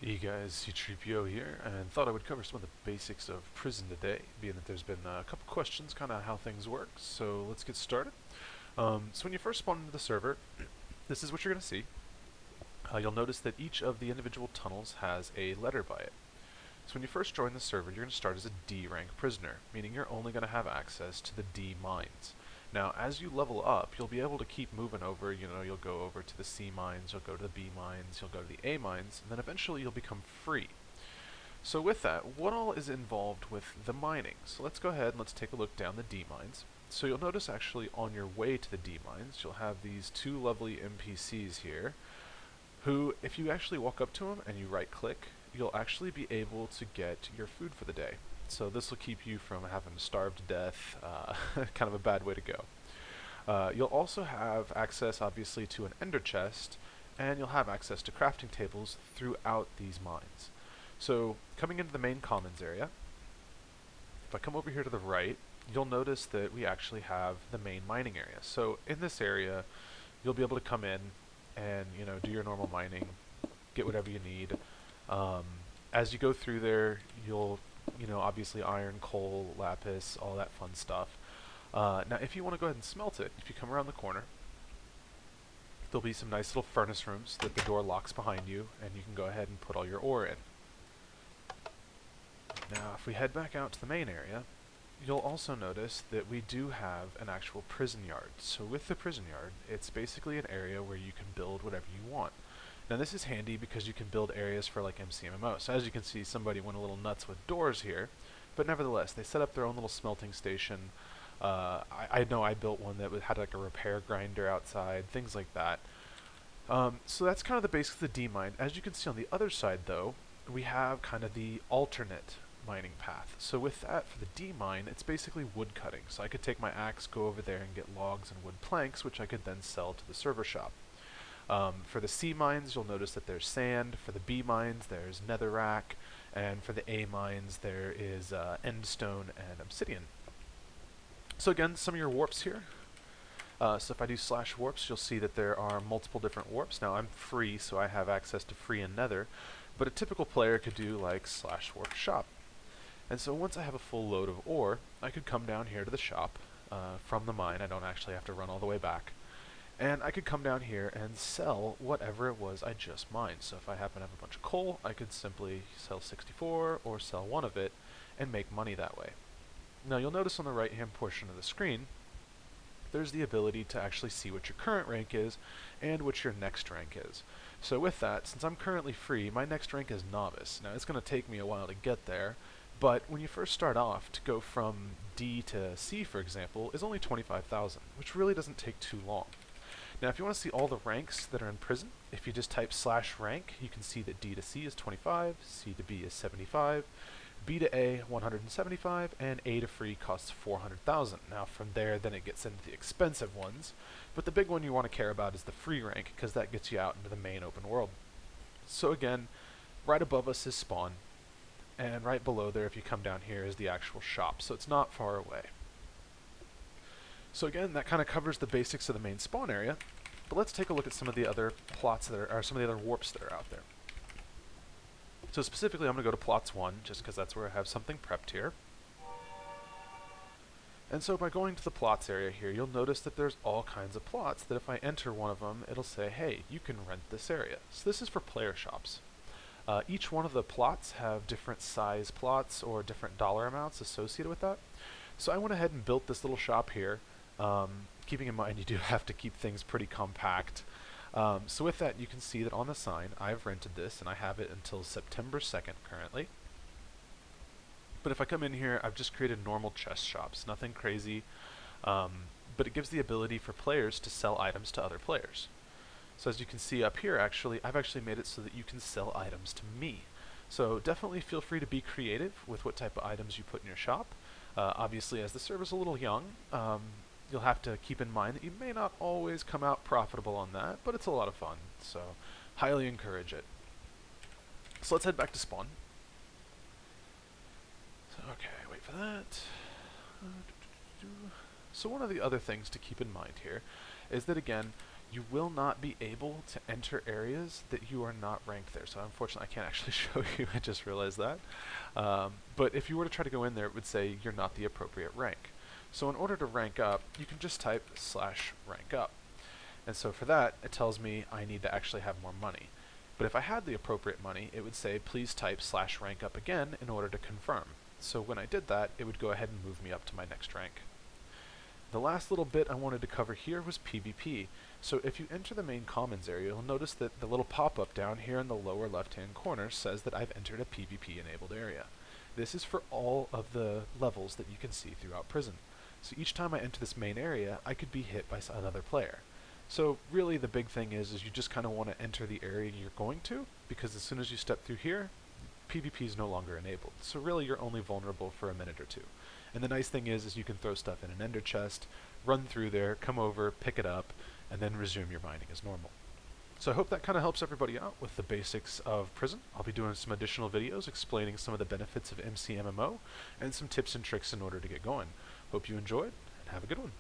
Hey guys, C-3PO here, and thought I would cover some of the basics of prison today, being that there's been a couple questions, kind of how things work, so let's get started. So when you first spawn into the server, this is what you're going to see. You'll notice that each of the individual tunnels has a letter by it. So when you first join the server, you're going to start as a D rank prisoner, meaning you're only going to have access to the D mines. Now, as you level up, you'll be able to keep moving over. You'll go over to the C mines, you'll go to the B mines, you'll go to the A mines, and then eventually you'll become free. So with that, what all is involved with the mining? So let's go ahead and let's take a look down the D mines. So you'll notice actually on your way to the D mines, you'll have these two lovely NPCs here, who, if you actually walk up to them and you right click, you'll actually be able to get your food for the day. So this will keep you from having to starve to death, kind of a bad way to go. You'll also have access, obviously, to an ender chest, and you'll have access to crafting tables throughout these mines. So coming into the main commons area, if I come over here to the right, you'll notice that we actually have the main mining area. So in this area, you'll be able to come in and do your normal mining, get whatever you need. Um, as you go through there, you'll obviously iron, coal, lapis, all that fun stuff. Now, if you want to go ahead and smelt it, if you come around the corner, there'll be some nice little furnace rooms that the door locks behind you, and you can go ahead and put all your ore in. Now, if we head back out to the main area, you'll also notice that we do have an actual prison yard. So with the prison yard, it's basically an area where you can build whatever you want. Now this is handy because you can build areas for like MCMMO. So as you can see, somebody went a little nuts with doors here, but nevertheless, they set up their own little smelting station. I know I built one that had like a repair grinder outside, things like that. So that's kind of the basics of the D mine. As you can see on the other side though, we have kind of the alternate mining path. So with that, for the D mine, it's basically wood cutting. So I could take my axe, go over there and get logs and wood planks, which I could then sell to the server shop. For the C mines, you'll notice that there's sand. For the B mines, there's netherrack. And for the A mines, there is endstone and obsidian. So again, some of your warps here. So if I do /warps, you'll see that there are multiple different warps. Now I'm free, so I have access to free and nether, but a typical player could do like /warp shop. And so once I have a full load of ore, I could come down here to the shop from the mine. I don't actually have to run all the way back. And I could come down here and sell whatever it was I just mined. So if I happen to have a bunch of coal, I could simply sell 64 or sell one of it and make money that way. Now you'll notice on the right hand portion of the screen, there's the ability to actually see what your current rank is and what your next rank is. So with that, since I'm currently free, my next rank is novice. Now it's going to take me a while to get there, but when you first start off, to go from D to C, for example, is only 25,000, which really doesn't take too long. Now if you want to see all the ranks that are in prison, if you just type /rank, you can see that D to C is 25, C to B is 75, B to A 175, and A to free costs 400,000. Now from there, then it gets into the expensive ones, but the big one you want to care about is the free rank, because that gets you out into the main open world. So again, right above us is spawn, and right below there, if you come down here, is the actual shop, so it's not far away. So again, that kind of covers the basics of the main spawn area, but let's take a look at some of the other plots that are, or some of the other warps that are out there. So specifically, I'm going to go to plots 1, just because that's where I have something prepped here. And so by going to the plots area here, you'll notice that there's all kinds of plots that if I enter one of them, it'll say, hey, you can rent this area. So this is for player shops. Each one of the plots have different size plots or different dollar amounts associated with that. So I went ahead and built this little shop here, keeping in mind you do have to keep things pretty compact. So with that, you can see that on the sign, I've rented this, and I have it until September 2nd currently. But if I come in here, I've just created normal chest shops, nothing crazy, but it gives the ability for players to sell items to other players. So as you can see up here, I've actually made it so that you can sell items to me. So definitely feel free to be creative with what type of items you put in your shop. Obviously, as the server's a little young, you'll have to keep in mind that you may not always come out profitable on that, but it's a lot of fun, so highly encourage it. So let's head back to spawn. So, okay, wait for that. So one of the other things to keep in mind here is that again, you will not be able to enter areas that you are not ranked there. So unfortunately, I can't actually show you. I just realized that. But if you were to try to go in there, it would say you're not the appropriate rank. So in order to rank up, you can just type /rank up. And so for that, it tells me I need to actually have more money. But if I had the appropriate money, it would say please type /rank up again in order to confirm. So when I did that, it would go ahead and move me up to my next rank. The last little bit I wanted to cover here was PvP. So if you enter the main commons area, you'll notice that the little pop-up down here in the lower left-hand corner says that I've entered a PvP enabled area. This is for all of the levels that you can see throughout Prison. So each time I enter this main area, I could be hit by another player. So really the big thing is you just kind of want to enter the area you're going to, because as soon as you step through here, PvP is no longer enabled. So really you're only vulnerable for a minute or two. And the nice thing is you can throw stuff in an ender chest, run through there, come over, pick it up, and then resume your mining as normal. So I hope that kind of helps everybody out with the basics of Prison. I'll be doing some additional videos explaining some of the benefits of MCMMO and some tips and tricks in order to get going. Hope you enjoyed, and have a good one.